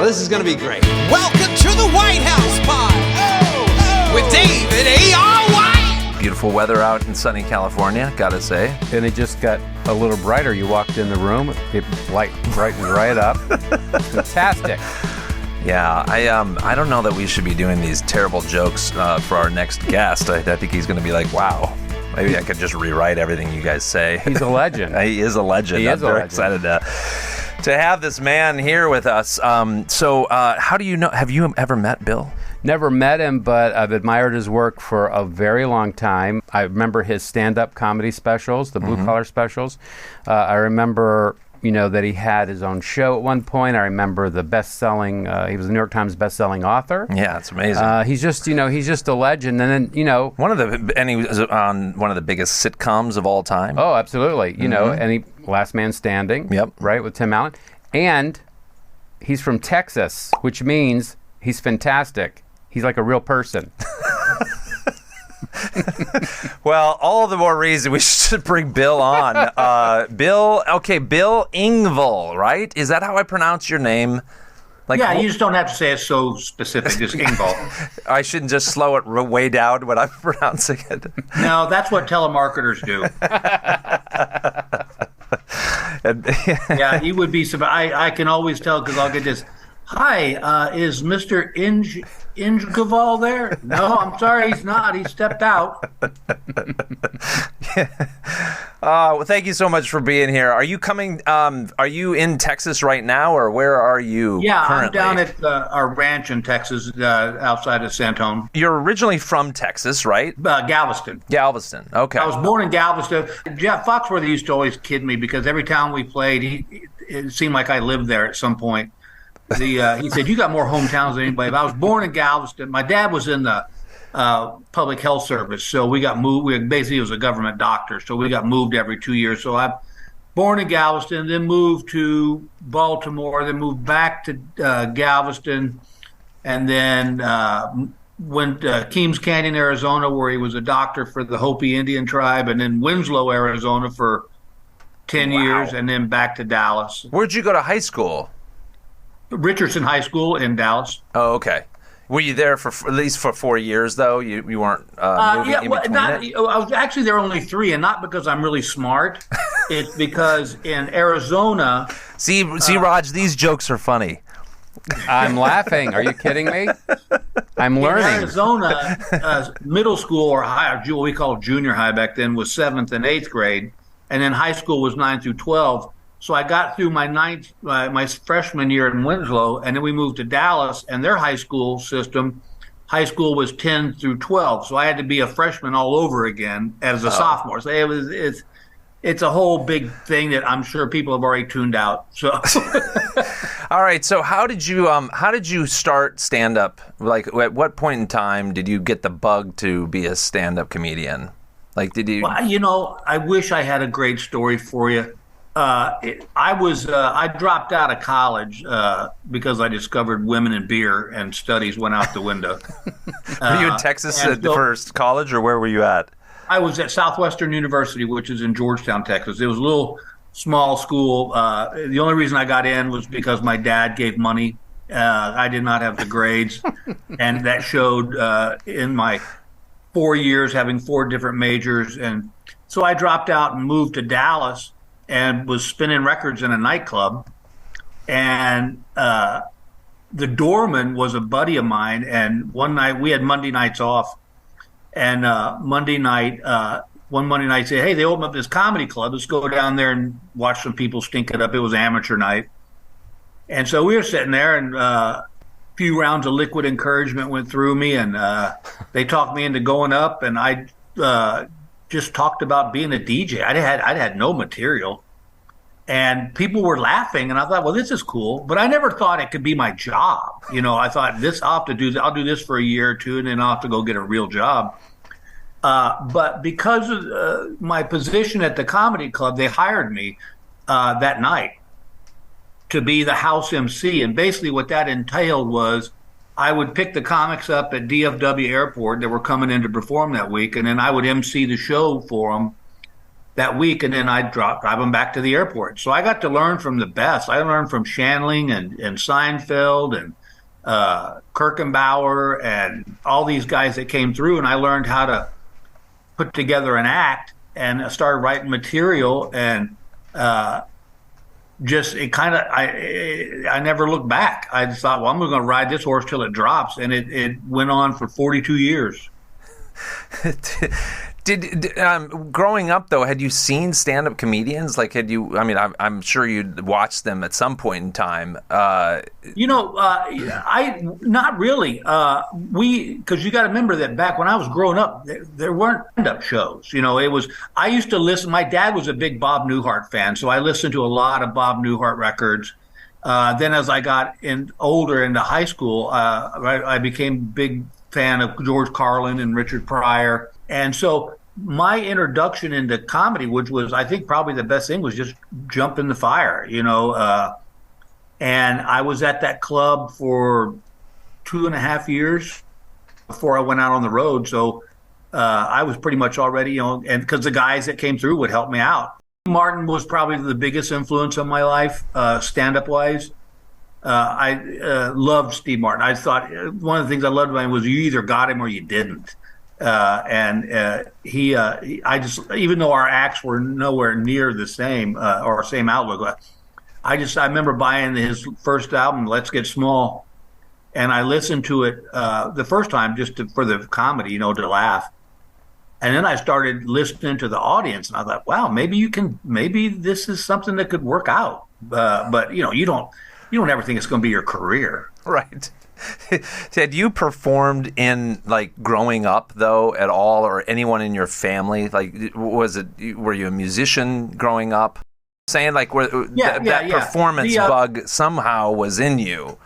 this is going to be great. Welcome to the White House Pod with David A.R. White. Beautiful weather out in sunny California, gotta say. And it just got a little brighter. You walked in the room, it brightened right up. Fantastic. Yeah, I don't know that we should be doing these terrible jokes for our next guest. I think he's going to be like, wow, maybe I could just rewrite everything you guys say. He's a legend. He is a legend. I'm very excited to have this man here with us. So how do you know? Have you ever met Bill? Never met him, but I've admired his work for a very long time. I remember his stand-up comedy specials, the blue-collar specials. I remember, that he had his own show at one point. I remember the best-selling, he was a New York Times best-selling author. Yeah, it's amazing. He's just, he's just a legend. And then, and he was on one of the biggest sitcoms of all time. Oh, absolutely. And he, Last Man Standing. Yep. Right, with Tim Allen. And he's from Texas, which means he's fantastic. He's like a real person. Well, all the more reason we should bring Bill on. Bill Engvall, right? Is that how I pronounce your name? You just don't have to say it so specific, just Engvall. I shouldn't just slow it way down when I'm pronouncing it. No, that's what telemarketers do. Yeah, he would be. I can always tell because I'll get this. Hi, is Mr. Engvall there? No, I'm sorry, he's not. He stepped out. Well, thank you so much for being here. Are you coming? Are you in Texas right now, or where are you? Yeah, currently? I'm down at our ranch in Texas, outside of San Antonio. You're originally from Texas, right? Galveston. Galveston. Okay. I was born in Galveston. Jeff Foxworthy used to always kid me because every time we played, it seemed like I lived there at some point. He said, "You got more hometowns than anybody." But I was born in Galveston. My dad was in the public health service, so we got moved. Basically, he was a government doctor, so we got moved every 2 years. So I'm born in Galveston, then moved to Baltimore, then moved back to Galveston, and then went to Keams Canyon, Arizona, where he was a doctor for the Hopi Indian tribe, and then Winslow, Arizona, for 10 years, and then back to Dallas. Where'd you go to high school? Richardson High School in Dallas. Oh, okay. Were you there for at least for 4 years, though? You weren't moving in between it? I was actually there only 3, and not because I'm really smart. It's because in Arizona... See, Raj, these jokes are funny. I'm laughing. Are you kidding me? I'm learning. In Arizona, middle school or high, what we called junior high back then, was 7th and 8th grade, and then high school was 9 through 12. So I got through my freshman year in Winslow, and then we moved to Dallas, and their high school was 10 through 12. So I had to be a freshman all over again as a sophomore. So it's a whole big thing that I'm sure people have already tuned out. So, all right. So how did you start stand up? Like, at what point in time did you get the bug to be a stand up comedian? Like, did you? Well, I wish I had a great story for you. I dropped out of college because I discovered women and beer, and studies went out the window. Were you in Texas at the first college, or where were you at? I was at Southwestern University, which is in Georgetown, Texas. It was a little small school. The only reason I got in was because my dad gave money. I did not have the grades, and that showed in my 4 years having 4 different majors. And so I dropped out and moved to Dallas, and was spinning records in a nightclub. And the doorman was a buddy of mine. And one night, we had Monday nights off. And one Monday night said, "Hey, they opened up this comedy club. Let's go down there and watch some people stink it up." It was amateur night. And so we were sitting there, and a few rounds of liquid encouragement went through me. And they talked me into going up, and I just talked about being a DJ. I'd had no material, and people were laughing, and I thought, well, this is cool, but I never thought it could be my job. I thought I'll do this for a year or two, and then I'll have to go get a real job. But because of my position at the comedy club, they hired me that night to be the house MC. And basically what that entailed was I would pick the comics up at DFW Airport that were coming in to perform that week, and then I would MC the show for them. that week, and then I'd drive them back to the airport. So I got to learn from the best. I learned from Shandling and Seinfeld and Kirkenbauer and all these guys that came through, and I learned how to put together an act, and I started writing material, and just it kind of I never looked back. I just thought, well, I'm going to ride this horse till it drops, and it went on for 42 years. Did growing up though, had you seen stand-up comedians? Like, had you? I mean, I'm sure you'd watched them at some point in time. I not really. Because you got to remember that back when I was growing up, there weren't stand-up shows. It was. I used to listen. My dad was a big Bob Newhart fan, so I listened to a lot of Bob Newhart records. Then as I got older into high school, I became a big fan of George Carlin and Richard Pryor. And so my introduction into comedy, which was, I think, probably the best thing, was just jump in the fire, and I was at that club for 2.5 years before I went out on the road. So I was pretty much already, and because the guys that came through would help me out. Martin was probably the biggest influence on my life, stand-up wise. I loved Steve Martin. I thought one of the things I loved about him was you either got him or you didn't. I just, even though our acts were nowhere near the same, or same outlook, I remember buying his first album, Let's Get Small, and I listened to it the first time just for the comedy, to laugh. And then I started listening to the audience, and I thought, wow, maybe this is something that could work out. But you don't ever think it's going to be your career. Right. Had you performed in, like, growing up though at all, or anyone in your family? Like, were you a musician growing up? Saying like that performance bug somehow was in you.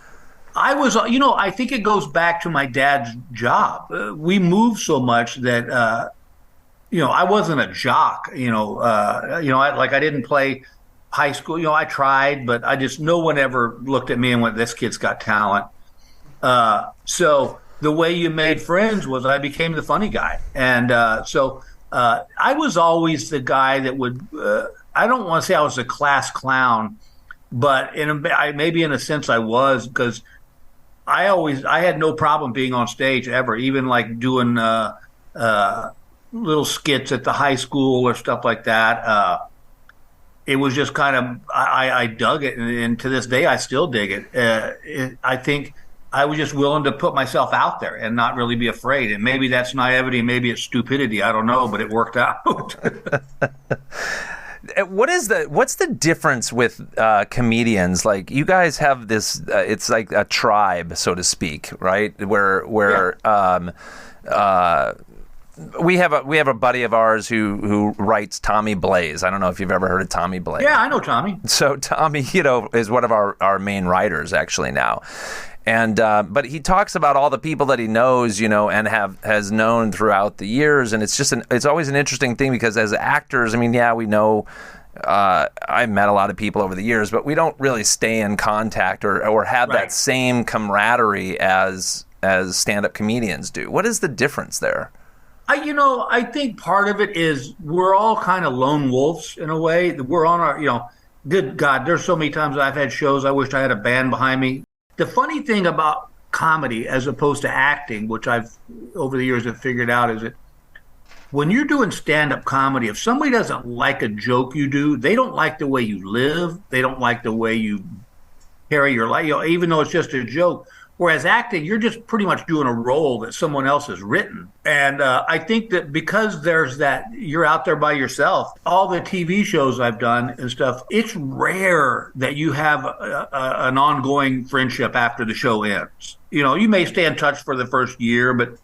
I was, I think it goes back to my dad's job. We moved so much that, I wasn't a jock. I didn't play high school. I tried, but no one ever looked at me and went, "This kid's got talent." So the way you made friends was I became the funny guy. And so I was always the guy that would, I don't want to say I was a class clown, but maybe in a sense I was, because I had no problem being on stage ever, even like doing little skits at the high school or stuff like that. It was just kind of, I dug it. And to this day, I still dig it. I think I was just willing to put myself out there and not really be afraid. And maybe that's naivety, maybe it's stupidity. I don't know, but it worked out. What's the difference with comedians? Like, you guys have this, it's like a tribe, so to speak, right? Where we have a buddy of ours who writes Tommy Blaze. I don't know if you've ever heard of Tommy Blaze. Yeah, I know Tommy. So Tommy, is one of our main writers actually now. And but he talks about all the people that he knows, and has known throughout the years, and it's always an interesting thing, because as actors, I mean, we know, I've met a lot of people over the years, but we don't really stay in contact or have that same camaraderie as stand-up comedians do. What is the difference there? I think part of it is we're all kind of lone wolves in a way. We're on our, good God, there's so many times I've had shows I wished I had a band behind me. The funny thing about comedy as opposed to acting, which I've over the years have figured out, is that when you're doing stand-up comedy, if somebody doesn't like a joke you do, they don't like the way you live, they don't like the way you carry your life, even though it's just a joke. Whereas acting, you're just pretty much doing a role that someone else has written. And I think that because there's that, you're out there by yourself. All the TV shows I've done and stuff, it's rare that you have an ongoing friendship after the show ends. You may stay in touch for the first year, but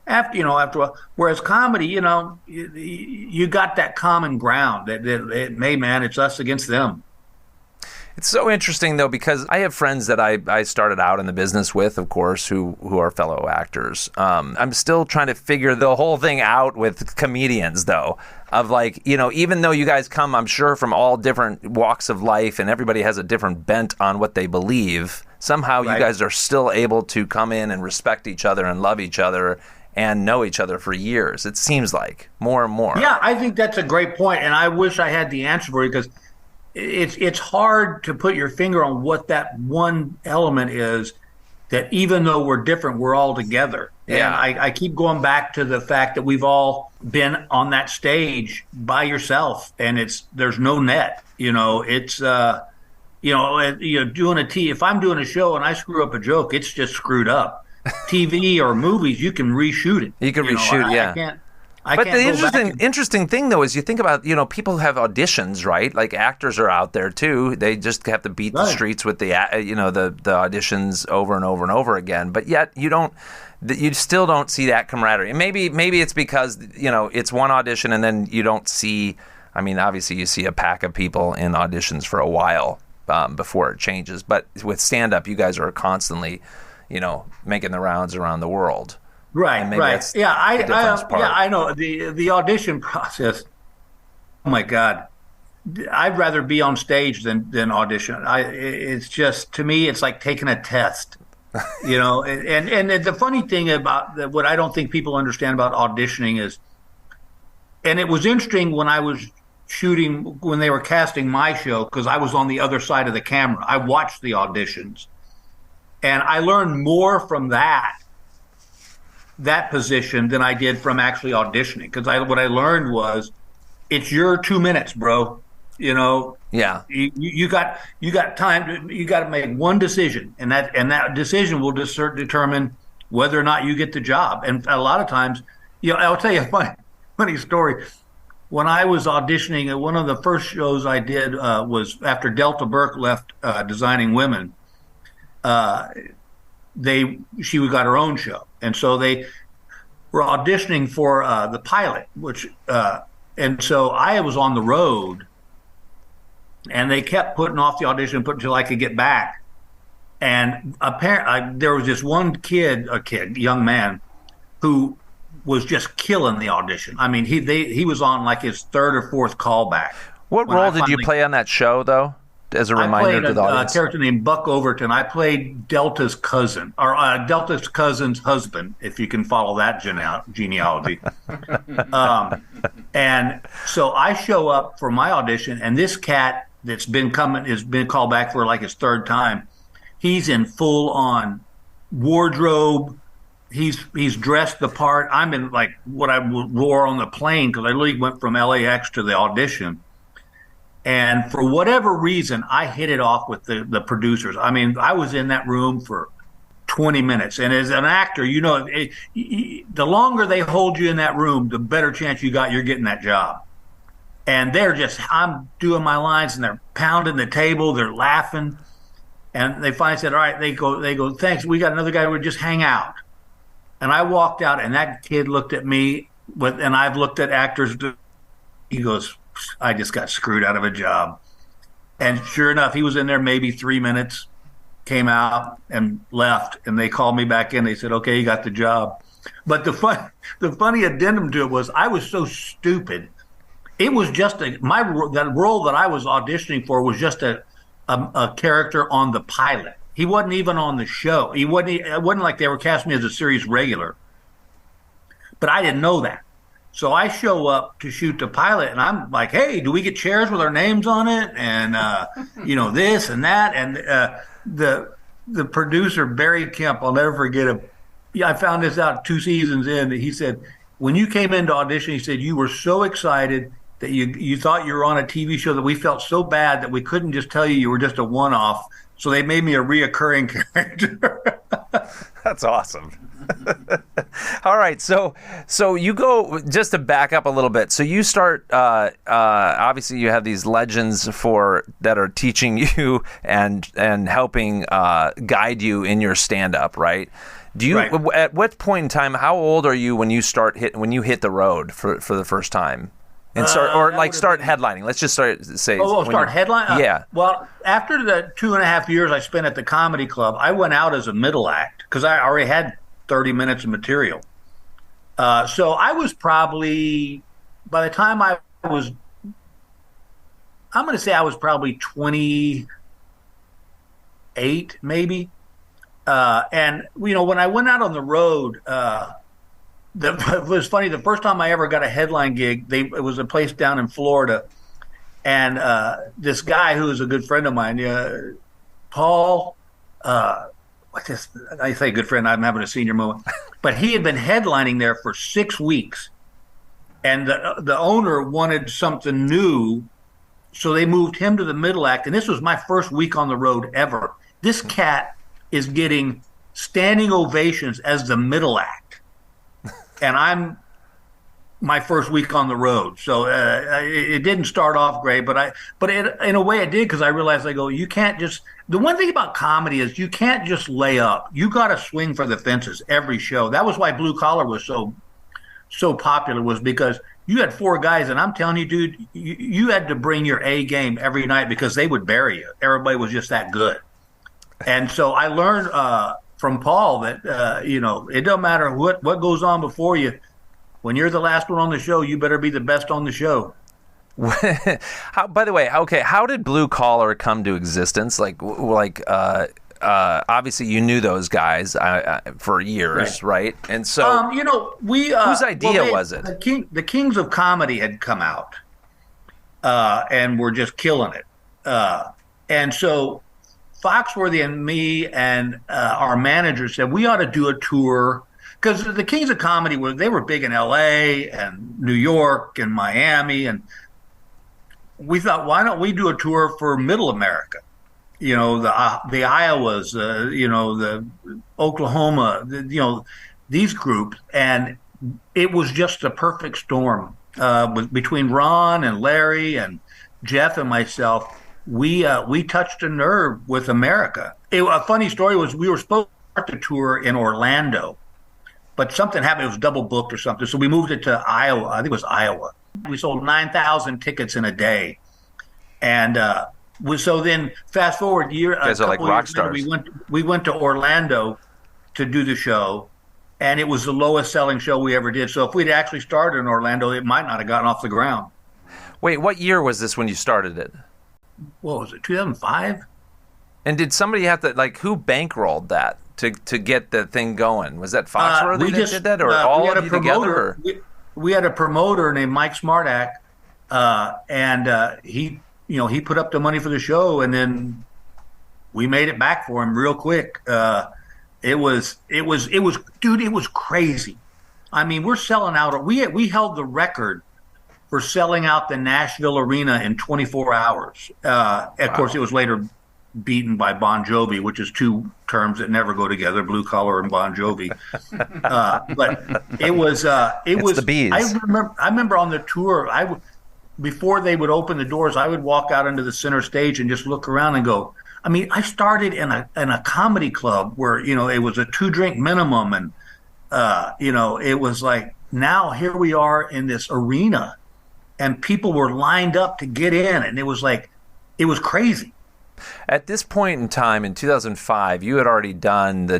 after a while, whereas comedy, you got that common ground that hey, man, it's us against them. It's so interesting, though, because I have friends that I started out in the business with, of course, who are fellow actors. I'm still trying to figure the whole thing out with comedians, though, of like, even though you guys come, I'm sure, from all different walks of life and everybody has a different bent on what they believe, somehow you guys are still able to come in and respect each other and love each other and know each other for years. It seems like more and more. Yeah, I think that's a great point, and I wish I had the answer for you, because it's hard to put your finger on what that one element is, that even though we're different, we're all together. Yeah. And I keep going back to the fact that we've all been on that stage by yourself, and there's no net. It's doing if I'm doing a show and I screw up a joke, it's just screwed up. TV or movies, you can reshoot it. You can reshoot, yeah. But the interesting thing, though, is you think about, people have auditions, right? Like actors are out there, too. They just have to beat the streets with the auditions over and over and over again. But yet you still don't see that camaraderie. And maybe it's because, it's one audition and then you don't see, obviously you see a pack of people in auditions for a while before it changes. But with stand-up, you guys are constantly, making the rounds around the world. Right. Yeah, I know the audition process. Oh my God, I'd rather be on stage than audition. It's just, to me, it's like taking a test. And the funny thing about what I don't think people understand about auditioning is, and it was interesting when I was shooting, when they were casting my show, because I was on the other side of the camera. I watched the auditions, and I learned more from that position than I did from actually auditioning, because what I learned was, it's your 2 minutes, bro. Yeah. You got time. You got to make one decision, and that decision will determine whether or not you get the job. And a lot of times, I'll tell you a funny story. When I was auditioning, one of the first shows I did was after Delta Burke left Designing Women. She got her own show, and so they were auditioning for the pilot, and so I was on the road, and they kept putting off the audition until I could get back. And apparently there was this one young man, who was just killing the audition. He was on like his third or fourth callback. What role did you play on that show, though? As a reminder to the audience. I played a character named Buck Overton. I played Delta's cousin, or Delta's cousin's husband, if you can follow that genealogy. And so I show up for my audition, and this cat has been called back for like his third time. He's in full on wardrobe. He's dressed the part. I'm in like what I wore on the plane, because I literally went from LAX to the audition. And for whatever reason, I hit it off with the producers. I was in that room for 20 minutes. And as an actor, the longer they hold you in that room, the better chance you're getting that job. And I'm doing my lines, and they're pounding the table, they're laughing. And they finally said, all right, they go, thanks, we got another guy, we'll just hang out. And I walked out, and that kid looked at me, and I've looked at actors, he goes, I just got screwed out of a job. And sure enough, he was in there maybe 3 minutes, came out and left, and they called me back in. They said, okay, you got the job. But the funny addendum to it was, I was so stupid. It was just that role that I was auditioning for was just a character on the pilot. He wasn't even on the show. It wasn't like they were casting me as a series regular. But I didn't know that. So I show up to shoot the pilot, and I'm like, hey, do we get chairs with our names on it? And, this and that. And the producer, Barry Kemp, I'll never forget him. I found this out 2 seasons in. He said, when you came into audition, he said, you were so excited that you thought you were on a TV show, that we felt so bad that we couldn't just tell you were just a one-off. So they made me a reoccurring character. That's awesome. All right, so you go, just to back up a little bit. So you start. Obviously, you have these legends that are teaching you and helping guide you in your stand-up, right? Do you? Right. At what point in time? How old are you when you hit the road for the first time? And start headlining. Let's just start headlining. Yeah. Well, after the 2.5 years I spent at the Comedy Club, I went out as a middle act, because I already had 30 minutes of material. So I was probably, by the time I'm going to say I was probably 28, maybe. And when I went out on the road, it was funny. The first time I ever got a headline gig, it was a place down in Florida, and this guy who is a good friend of mine, Paul. I say good friend. I'm having a senior moment, but he had been headlining there for 6 weeks, and the owner wanted something new, so they moved him to the middle act. And this was my first week on the road ever. This cat is getting standing ovations as the middle act, and I'm my first week on the road. So it didn't start off great, but in a way it did, because I realized, I go, you can't just. The one thing about comedy is you can't just lay up. You got to swing for the fences every show. That was why Blue Collar was so popular, was because you had 4 guys, and I'm telling you, dude, you had to bring your A game every night, because they would bury you. Everybody was just that good. And so I learned from Paul that it don't matter what goes on before you. When you're the last one on the show, you better be the best on the show. By the way, okay, how did Blue Collar come to existence? Obviously you knew those guys for years, right? And so, whose idea was it? The Kings of Comedy had come out, and were just killing it. And so Foxworthy and me and our manager said we ought to do a tour. Because the Kings of Comedy were big in L.A. and New York and Miami, and we thought, why don't we do a tour for Middle America? The Iowas, the Oklahoma, these groups, and it was just a perfect storm between Ron and Larry and Jeff and myself. We touched a nerve with America. A funny story was we were supposed to start the tour in Orlando. But something happened. It was double booked or something. So we moved it to Iowa. I think it was Iowa. We sold 9,000 tickets in a day. And so then fast forward you guys are like rock stars. We went to Orlando to do the show, and it was the lowest selling show we ever did. So if we'd actually started in Orlando, it might not have gotten off the ground. Wait, what year was this when you started it? What was it, 2005? And did somebody have to, who bankrolled that? To get the thing going? Was that Foxworthy that did that, or all of you together? We had a promoter named Mike Smartack, and he put up the money for the show, and then we made it back for him real quick. It was crazy. I mean, we're selling out. We held the record for selling out the Nashville Arena in 24 hours. Of course, it was later beaten by Bon Jovi, which is 2 terms that never go together, Blue Collar and Bon Jovi. But it was the bees. I remember on the tour, before they would open the doors, I would walk out into the center stage and just look around and go, I mean, I started in a comedy club where, it was a 2-drink minimum, and it was like, now here we are in this arena, and people were lined up to get in, and it was crazy. At this point in time, in 2005, you had already done the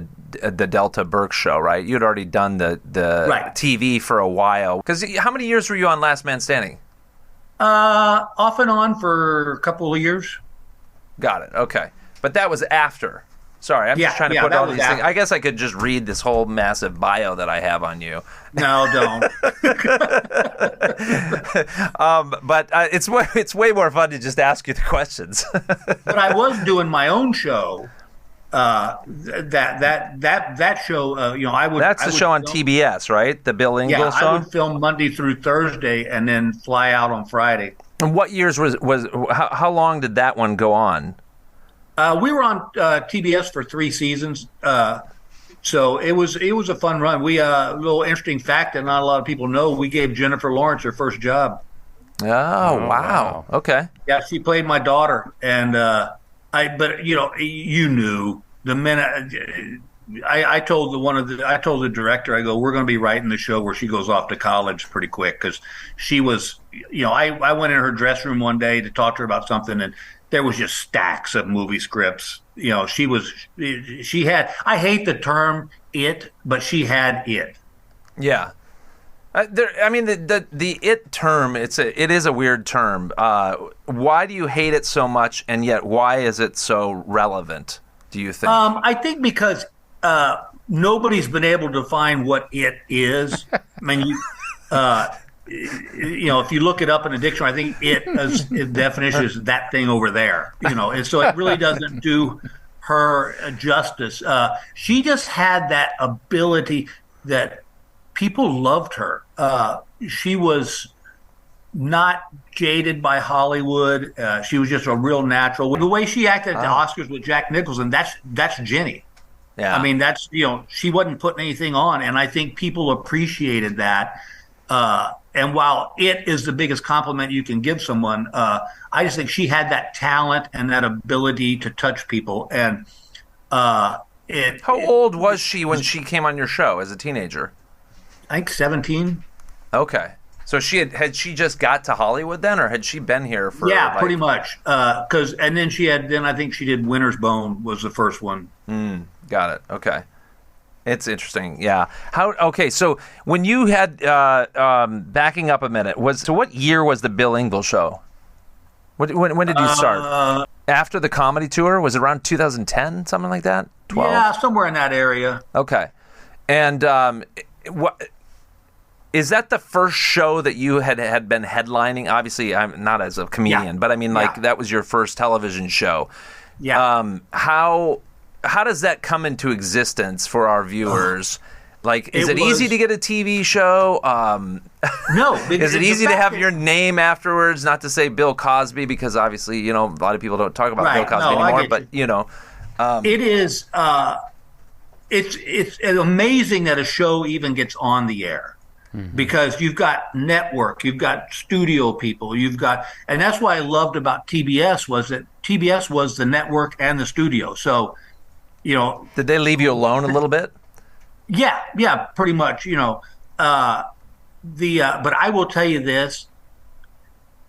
Delta Burke show, right? You had already done the right. TV for a while. Because how many years were you on Last Man Standing? Off and on for a couple of years. Got it. Okay. But that was after. Sorry, I'm just trying to put all these things. I guess I could just read this whole massive bio that I have on you. No, don't. But it's way more fun to just ask you the questions. But I was doing my own show. That show. I would. That's the show on TBS, right? The Bill Engvall show. I would film Monday through Thursday and then fly out on Friday. And what years was how long did that one go on? We were on TBS for 3 seasons, so it was a fun run. We a little interesting fact that not a lot of people know: we gave Jennifer Lawrence her first job. Oh wow! Okay. Yeah, she played my daughter, and But you knew the minute I told the director, I go, we're going to be writing the show where she goes off to college pretty quick, because she was, I went in her dressing room one day to talk to her about something, and there was just stacks of movie scripts. She had, I hate the term it, but she had it. Yeah. The it term, it is a weird term. Why do you hate it so much, and yet why is it so relevant, do you think? I think because nobody's been able to find what it is. I mean, if you look it up in a dictionary, I think its definition is that thing over there. And so it really doesn't do her justice. She just had that ability that people loved her. She was not jaded by Hollywood. She was just a real natural. The way she acted at the Oscars with Jack Nicholson, that's Jenny. Yeah. I mean, that's, she wasn't putting anything on, and I think people appreciated that. And while it is the biggest compliment you can give someone, I just think she had that talent and that ability to touch people. And how old was she when she came on your show as a teenager? I think 17. Okay. So had she just got to Hollywood then, or had she been here for? Yeah, pretty much. And then I think she did Winter's Bone was the first one. Got it. Okay. It's interesting. Yeah. So when you had backing up a minute, what year was the Bill Engvall show? When did you start? After the comedy tour? Was it around 2010, something like that? 12? Yeah, somewhere in that area. Okay. And is that the first show that you had been headlining? Obviously, I'm not as a comedian, but I mean, that was your first television show. Yeah. How does that come into existence for our viewers? Is it easy to get a TV show? No. Is it easy to have your name afterwards? Not to say Bill Cosby, because obviously, a lot of people don't talk about Bill Cosby anymore. But it is. It's amazing that a show even gets on the air. Mm-hmm. Because you've got network, you've got studio people, and that's what I loved about TBS was that TBS was the network and the studio. So, did they leave you alone a little bit? Yeah, pretty much. But I will tell you this,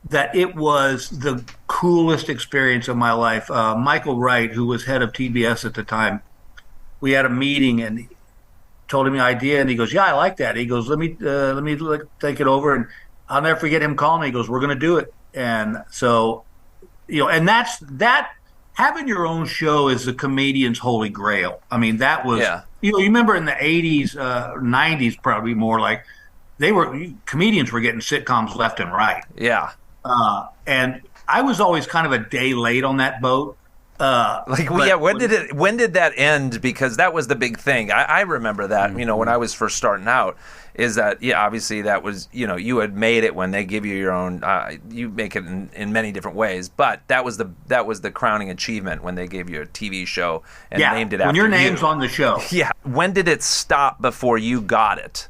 that it was the coolest experience of my life. Michael Wright, who was head of TBS at the time, we had a meeting and told him the idea, and he goes, "Yeah, I like that." He goes, "Let me take it over," and I'll never forget him calling me. He goes, "We're going to do it." And so, and that having your own show is the comedian's holy grail. I mean, that was, you remember in the 80s, 90s, probably more like comedians were getting sitcoms left and right. Yeah. And I was always kind of a day late on that boat. When did that end? Because that was the big thing. I remember that, when I was first starting out, is that, obviously that was, you had made it when they give you your own, you make it in many different ways, but that was the crowning achievement when they gave you a TV show and named it after you. When your name's on the show. Yeah. When did it stop before you got it?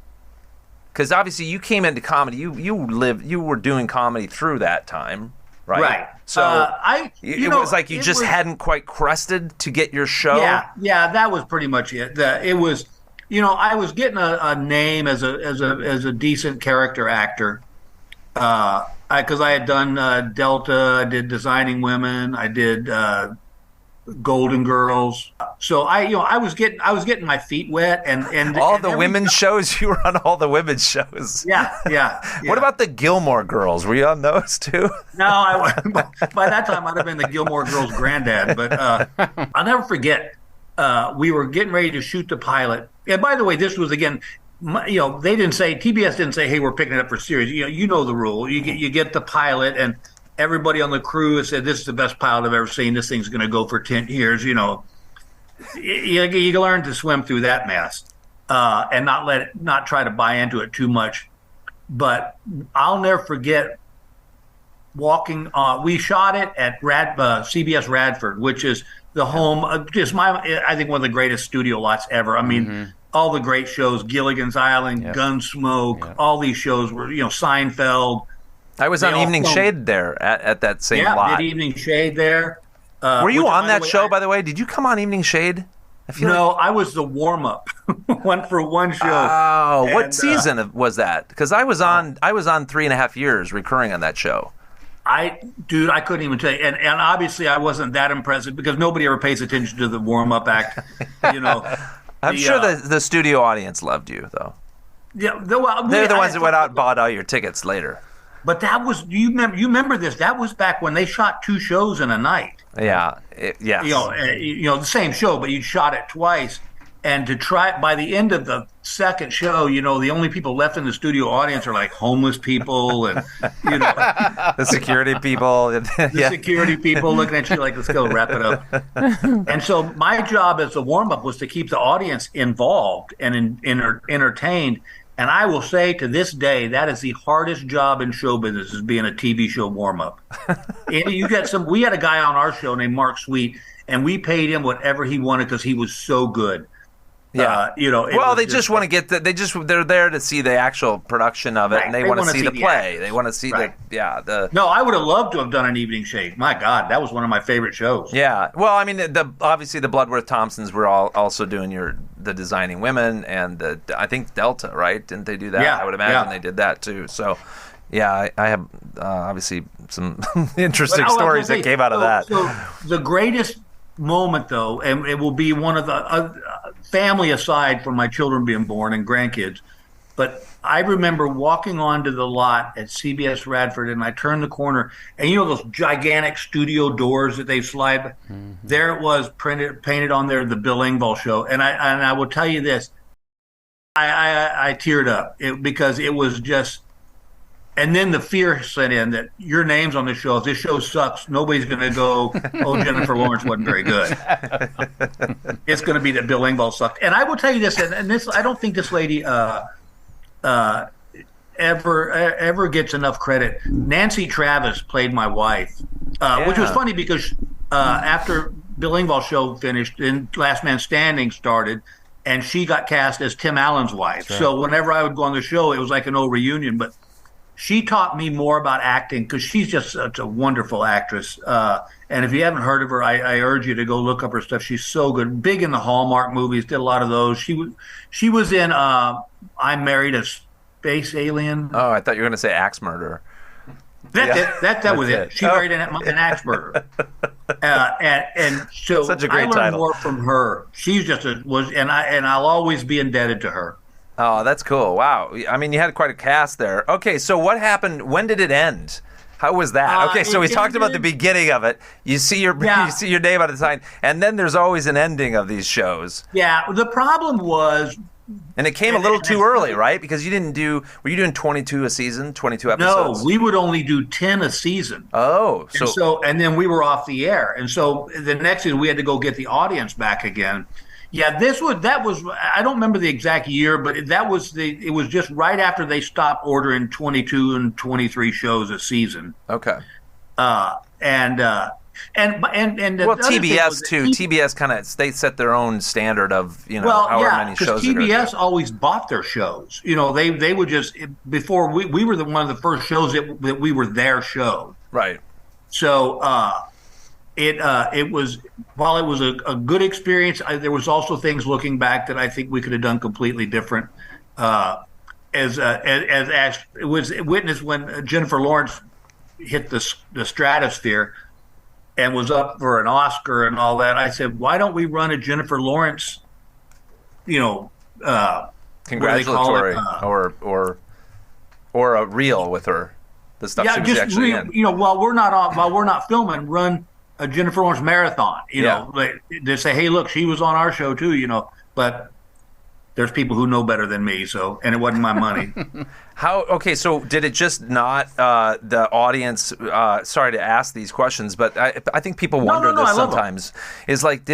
Because obviously you came into comedy, you were doing comedy through that time. Right. So it was like you just hadn't quite crested to get your show. Yeah, that was pretty much it. It was, I was getting a name as a decent character actor, because I had done Delta, I did Designing Women, I did Golden Girls. So I was getting my feet wet and all the women's shows. You were on all the women's shows. Yeah. What about the Gilmore Girls? Were you on those too? No, by that time I'd have been the Gilmore Girls' granddad. But I'll never forget. We were getting ready to shoot the pilot. And by the way, this was again, they didn't say, TBS didn't say, "Hey, we're picking it up for series." You know the rule. You get the pilot, and everybody on the crew has said, "This is the best pilot I've ever seen. This thing's going to go for 10 years." You learn to swim through that mess, and not try to buy into it too much. But I'll never forget walking. We shot it at CBS Radford, which is the home of I think one of the greatest studio lots ever. I mean, all the great shows, Gilligan's Island, Gunsmoke, all these shows were, Seinfeld. I was on Evening Shade there at that same lot. Yeah, did Evening Shade there. Were you on that show, by the way? Did you come on Evening Shade? I was the warm-up for one show. Oh, what season was that? Because I was on 3.5 years recurring on that show. I couldn't even tell you. And obviously I wasn't that impressive because nobody ever pays attention to the warm-up act. I'm sure the studio audience loved you, though. Yeah, they're the ones that went out and bought all your tickets later. But that was, you remember this? That was back when they shot 2 shows in a night. Yeah. The same show, but you shot it twice. And to try, by the end of the second show, you know, the only people left in the studio audience are like homeless people and, you know, the security people. The security people looking at you like, let's go wrap it up. And so my job as a warm-up was to keep the audience involved and entertained. And I will say to this day, that is the hardest job in show business, is being a TV show warm-up. We had a guy on our show named Mark Sweet, and we paid him whatever he wanted because he was so good. Yeah, you know. Well, they just want to get they're there to see the actual production of it, right. and they want to see the play. Actors. They want to see the. No, I would have loved to have done an evening shade. My God, that was one of my favorite shows. Yeah, well, I mean, obviously the Bloodworth Thompsons were also doing the Designing Women, and I think Delta, right? Didn't they do that? Yeah, I would imagine they did that too. So, yeah, I have obviously some interesting stories that came out of that. So the greatest moment, though, and it will be one of the family aside from my children being born and grandkids, but I remember walking onto the lot at CBS Radford, and I turned the corner, and you know those gigantic studio doors that they slide? Mm-hmm. There it was, painted on there, the Bill Engvall Show. And I will tell you this, I teared up because it was just. And then the fear set in that your name's on the show. If this show sucks, nobody's going to go, oh, Jennifer Lawrence wasn't very good. It's going to be that Bill Engvall sucked. And I will tell you this, and this, I don't think this lady ever gets enough credit. Nancy Travis played my wife, which was funny because after Bill Engvall's show finished and Last Man Standing started, and she got cast as Tim Allen's wife. Right. So whenever I would go on the show, it was like an old reunion. But she taught me more about acting because she's just such a wonderful actress. And if you haven't heard of her, I urge you to go look up her stuff. She's so good. Big in the Hallmark movies, did a lot of those. She was in I Married a Space Alien. Oh, I thought you were going to say Axe Murderer. That was it. She married an axe murderer. And so such a great I learned title. more from her. She's just and I'll always be indebted to her. Oh, that's cool. Wow. I mean, you had quite a cast there. Okay, so what happened? When did it end? How was that? Okay, so we talked about the beginning of it. You see your name on the sign, and then there's always an ending of these shows. Yeah, the problem was, and it came a little too early, right? Because were you doing 22 a season, 22 episodes? No, we would only do 10 a season. Oh, and then we were off the air, and so the next season we had to go get the audience back again. Yeah, that was I don't remember the exact year, but it was just right after they stopped ordering 22 and 23 shows a season. Okay. And TBS too. TBS kind of they set their own standard of however many shows. TBS always bought their shows. You know, they would just before we were one of the first shows that we were their show. Right. So it was while it was a good experience. There was also things looking back that I think we could have done completely different. As it was witnessed when Jennifer Lawrence hit the stratosphere and was up for an Oscar and all that. I said, why don't we run a Jennifer Lawrence, congratulatory or a reel with her, the stuff she was actually in. While we're not filming, run a Jennifer Lawrence marathon. They say, hey, look, she was on our show too. But there's people who know better than me, and it wasn't my money. So did it just not the audience? Sorry to ask these questions, but I think people wonder this sometimes. Is like,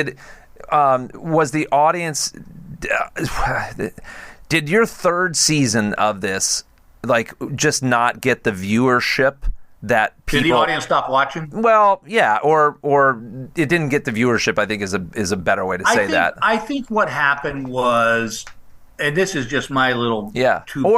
was the audience? Did your third season of this just not get the viewership that people? Did the audience stop watching? Well, yeah, or it didn't get the viewership, I think is a better way to say that. I think what happened was, and this is just my little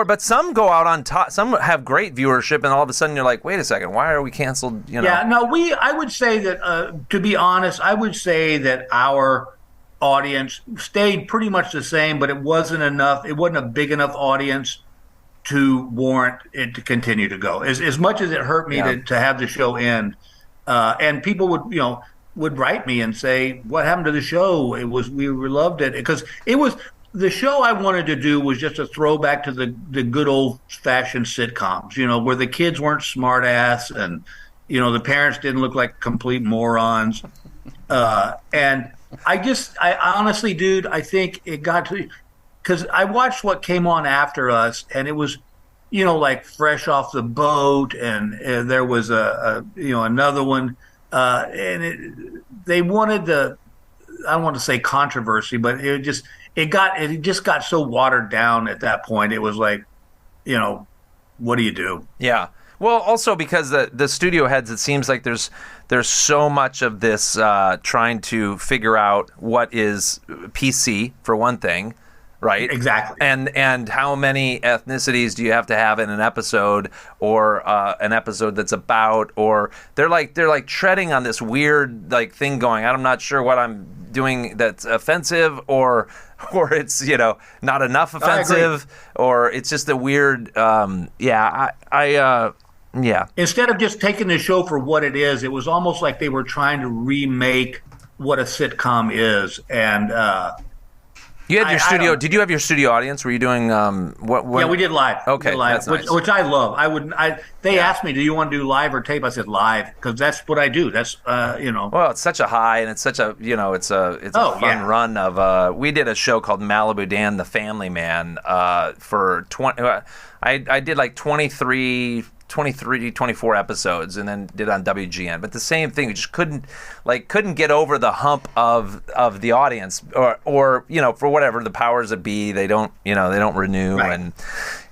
but some go out on top. Some have great viewership, and all of a sudden you're like, wait a second, why are we canceled? Yeah, no, I would say that to be honest, I would say that our audience stayed pretty much the same, but it wasn't enough. It wasn't a big enough audience to warrant it to continue to go. As much as it hurt me to have the show end, and people would write me and say, "What happened to the show? We loved it because it was the show I wanted to do was just a throwback to the good old fashioned sitcoms, where the kids weren't smart ass and the parents didn't look like complete morons, and I honestly, dude, I think it got to, because I watched what came on after us, and it was, like Fresh Off the Boat, and there was another one, they wanted I don't want to say controversy, but it just got so watered down at that point. It was like, what do you do? Yeah. Well, also because the studio heads, it seems like there's so much of this trying to figure out what is PC for one thing, right? Exactly. And how many ethnicities do you have to have in an episode, or an episode that's about, or they're like treading on this weird thing going, I'm not sure what I'm doing that's offensive, or it's not enough offensive, or it's just a weird yeah. Instead of just taking the show for what it is, it was almost like they were trying to remake what a sitcom is. And you had your studio. Did you have your studio audience? Were you doing what? Yeah, we did live. Okay, live, that's nice. which I love. They asked me, "Do you want to do live or tape?" I said live, because that's what I do. That's Well, it's such a high, and it's such a it's a fun run of. We did a show called Malibu Dan, the Family Man, for 20. I did like 24 episodes, and then did on WGN. But the same thing, we just couldn't get over the hump of the audience, or for whatever the powers that be, they don't renew, right. And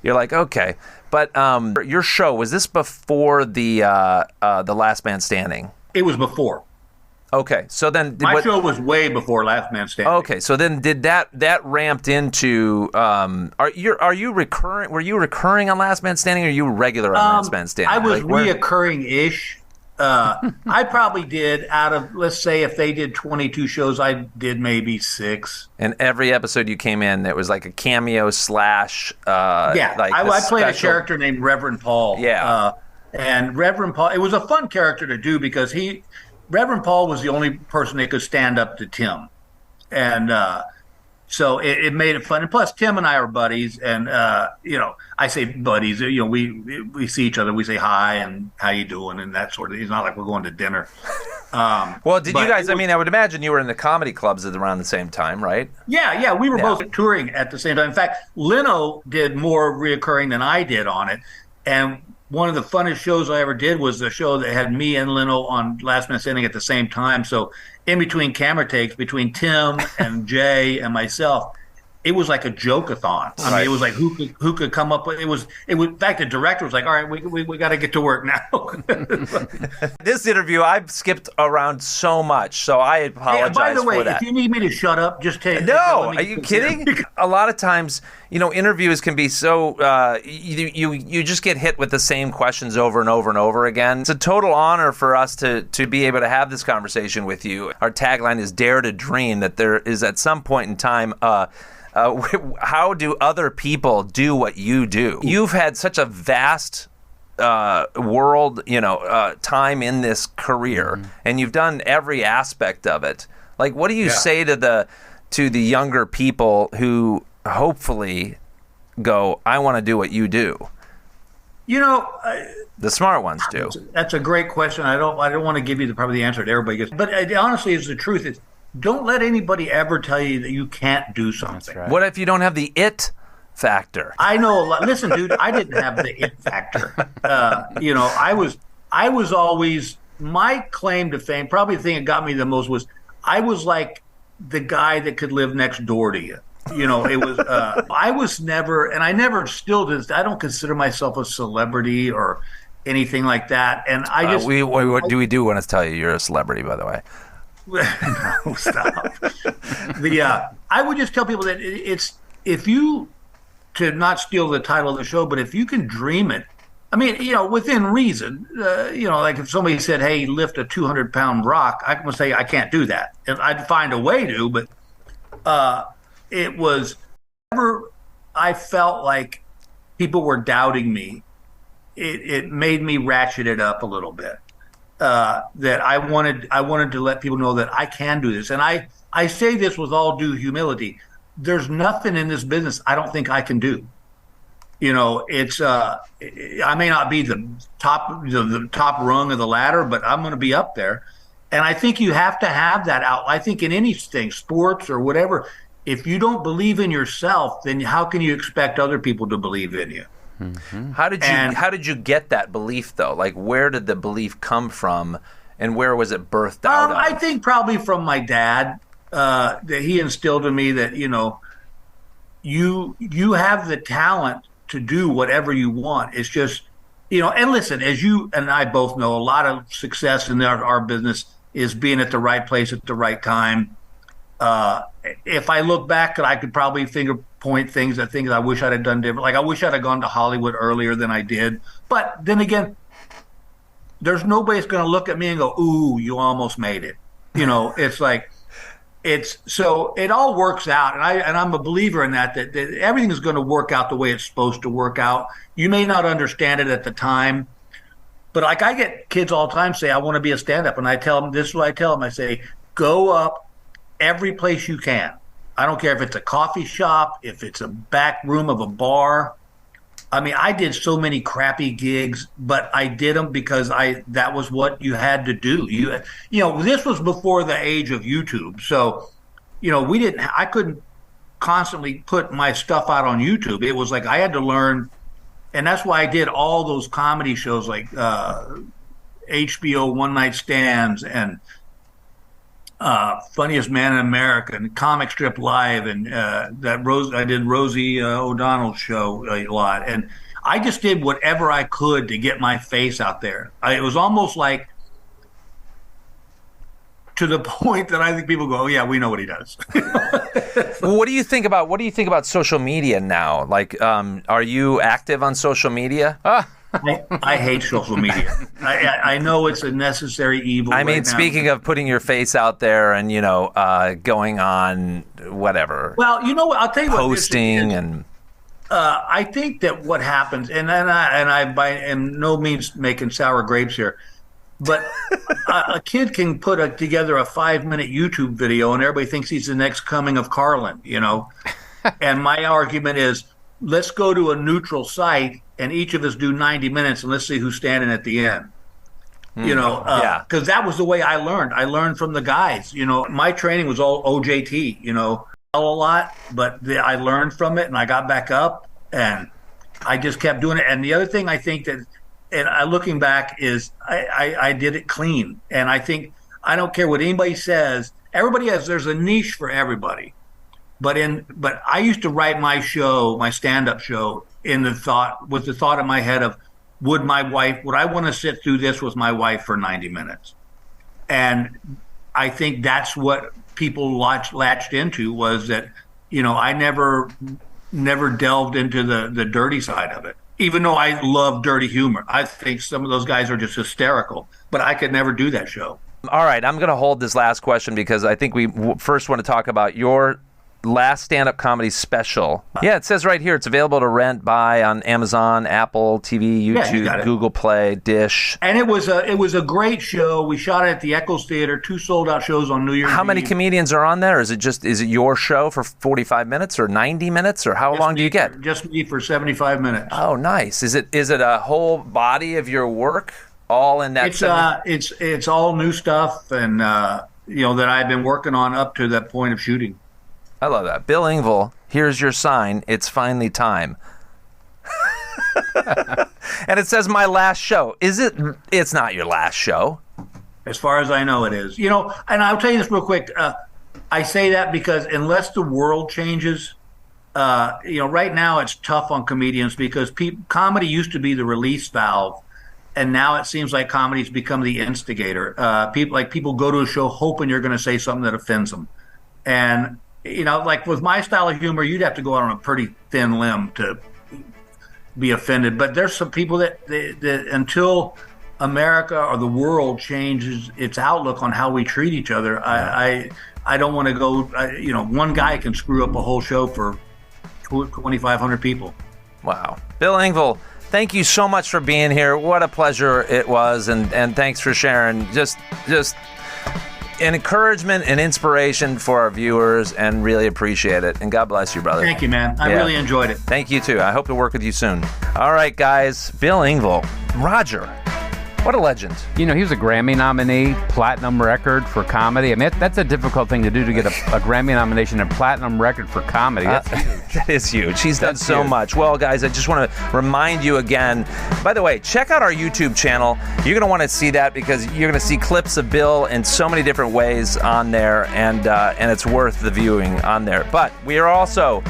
you're like, okay. But your show, was this before the Last Man Standing? It was before. Okay, so then my show was way before Last Man Standing. Okay, so then did that ramped into? Are you recurring? Were you recurring on Last Man Standing, or are you regular on Last Man Standing? I was reoccurring-ish. I probably did, out of, let's say, if they did 22 shows, I did maybe 6. And every episode you came in, it was like a cameo slash. I played a character named Reverend Paul. Yeah, and Reverend Paul, it was a fun character to do, because Reverend Paul was the only person that could stand up to Tim. And so it made it fun. And plus, Tim and I are buddies. And, I say buddies. We see each other. We say hi and how you doing and that sort of thing. It's not like we're going to dinner. Well, did you guys, I would imagine you were in the comedy clubs at around the same time, right? Yeah. We were both touring at the same time. In fact, Leno did more reoccurring than I did on it. And one of the funnest shows I ever did was the show that had me and Leno on Last Man Standing at the same time. So in between camera takes, between Tim and Jay and myself, it was like a joke-a-thon. I mean, it was like who could come up with it. Was in fact, the director was like, "All right, we got to get to work now." This interview, I've skipped around so much, so I apologize for that. By the way, if you need me to shut up, just take. No, are you kidding? A lot of times, interviews can be so you just get hit with the same questions over and over and over again. It's a total honor for us to be able to have this conversation with you. Our tagline is "Dare to Dream." That there is at some point in time. How do other people do what you do? You've had such a vast world, time in this career, and you've done every aspect of it. Like, what do you say to the younger people who hopefully go, I want to do what you do? The smart ones do. That's a great question. I don't want to give you probably the answer that everybody gets, but honestly, it's the truth. It's, don't let anybody ever tell you that you can't do something. That's right. What if you don't have the it factor? I know a lot. Listen, dude, I didn't have the it factor. I was always, my claim to fame, probably the thing that got me the most was I was like the guy that could live next door to you. It was, I was never, and I never still did, I don't consider myself a celebrity or anything like that. And I just. What do we do want to tell you you're a celebrity, by the way? No, stop. I would just tell people that it's, if you, to not steal the title of the show, but if you can dream it, I mean, within reason, like if somebody said, hey, lift a 200-pound rock, I can say I can't do that. And I'd find a way to, but it was whenever I felt like people were doubting me, it made me ratchet it up a little bit. That I wanted to let people know that I can do this. And I say this with all due humility. There's nothing in this business I don't think I can do. It's I may not be the top rung of the ladder, but I'm going to be up there. And I think you have to have that out. I think in anything, sports or whatever, if you don't believe in yourself, then how can you expect other people to believe in you? Mm-hmm. How did you get that belief though? Like, where did the belief come from, and where was it birthed out of? I think probably from my dad, that he instilled in me that, you know, you have the talent to do whatever you want. It's just, you know, and listen, as you and I both know, a lot of success in our business is being at the right place at the right time. If I look back, I could probably finger point things I wish I'd have done different. Like I wish I'd have gone to Hollywood earlier than I did. But then again, there's nobody that's going to look at me and go, "Ooh, you almost made it." You know, it's like so it all works out, and I'm a believer in that everything is going to work out the way it's supposed to work out. You may not understand it at the time, but like I get kids all the time say, "I want to be a stand-up," and I tell them this is what I tell them. I say, "Go up every place you can. I don't care if it's a coffee shop, if it's a back room of a bar." I mean, I did so many crappy gigs, but I did them because that was what you had to do. You know, this was before the age of YouTube. So, you know, I couldn't constantly put my stuff out on YouTube. It was like I had to learn, and that's why I did all those comedy shows like HBO One Night Stands and Funniest Man in America and Comic Strip Live, and I did Rosie O'Donnell's show a lot, and I just did whatever I could to get my face out there. It was almost like to the point that I think people go, "Oh yeah, we know what he does." What do you think about social media now? Like, are you active on social media? I hate social media. I know it's a necessary evil. I mean, speaking of putting your face out there and, you know, going on whatever. Well, you know what? I'll tell you posting and. I think that what happens, and I by no means making sour grapes here, but a kid can put together a 5-minute YouTube video and everybody thinks he's the next coming of Carlin, you know? And my argument is, let's go to a neutral site and each of us do 90 minutes and let's see who's standing at the end. You know, because that was the way I learned. I learned from the guys. You know, my training was all OJT, you know, a lot, but I learned from it and I got back up and I just kept doing it. And the other thing I think that, and looking back, is I did it clean. And I think I don't care what anybody says. There's a niche for everybody. But I used to write my stand-up show with the thought in my head of, would I want to sit through this with my wife for 90 minutes? And I think that's what people latched into, was that, you know, I never delved into the dirty side of it, even though I love dirty humor. I think some of those guys are just hysterical, but I could never do that show. All right, I'm going to hold this last question because I think we first want to talk about your last stand-up comedy special. Yeah, it says right here it's available to rent, buy on Amazon, Apple TV, YouTube, Google Play, Dish. And it was a great show. We shot it at the Eccles Theater, 2 sold-out shows on New Year's Eve. How many comedians are on there? Is it your show for 45 minutes or 90 minutes, or how long do you get? Just me for 75 minutes. Oh, nice. Is it a whole body of your work all in that? It's all new stuff, and you know, that I've been working on up to that point of shooting. I love that. Bill Engvall, here's your sign. It's finally time. And it says my last show. Is it? It's not your last show. As far as I know, it is. You know, and I'll tell you this real quick. I say that because unless the world changes, you know, right now it's tough on comedians because comedy used to be the release valve. And now it seems like comedy's become the instigator. People go to a show hoping you're going to say something that offends them. And you know, like with my style of humor, you'd have to go out on a pretty thin limb to be offended. But there's some people that until America or the world changes its outlook on how we treat each other, I don't want to go. You know, one guy can screw up a whole show for 2,500 people. Wow, Bill Engvall, thank you so much for being here. What a pleasure it was, and thanks for sharing. Just an encouragement and inspiration for our viewers, and really appreciate it. And God bless you, brother. Thank you, man. I really enjoyed it. Thank you, too. I hope to work with you soon. All right, guys. Bill Engvall. Roger. What a legend. You know, he was a Grammy nominee, platinum record for comedy. I mean, that's a difficult thing to do, to get a Grammy nomination and platinum record for comedy. That's huge. That is huge. He's done so much. Well, guys, I just want to remind you again, by the way, check out our YouTube channel. You're going to want to see that because you're going to see clips of Bill in so many different ways on there, and it's worth the viewing on there. But we are also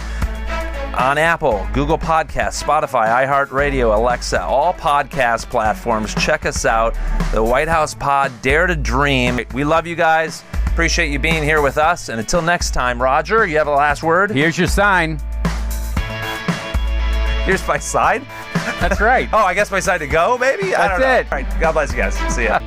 on Apple, Google Podcasts, Spotify, iHeartRadio, Alexa, all podcast platforms. Check us out. The White House Pod, Dare to Dream. We love you guys. Appreciate you being here with us. And until next time, Roger, you have a last word? Here's your sign. Here's my side? That's right. Oh, I guess my side to go, maybe? That's I don't know. it. All right. God bless you guys. See ya.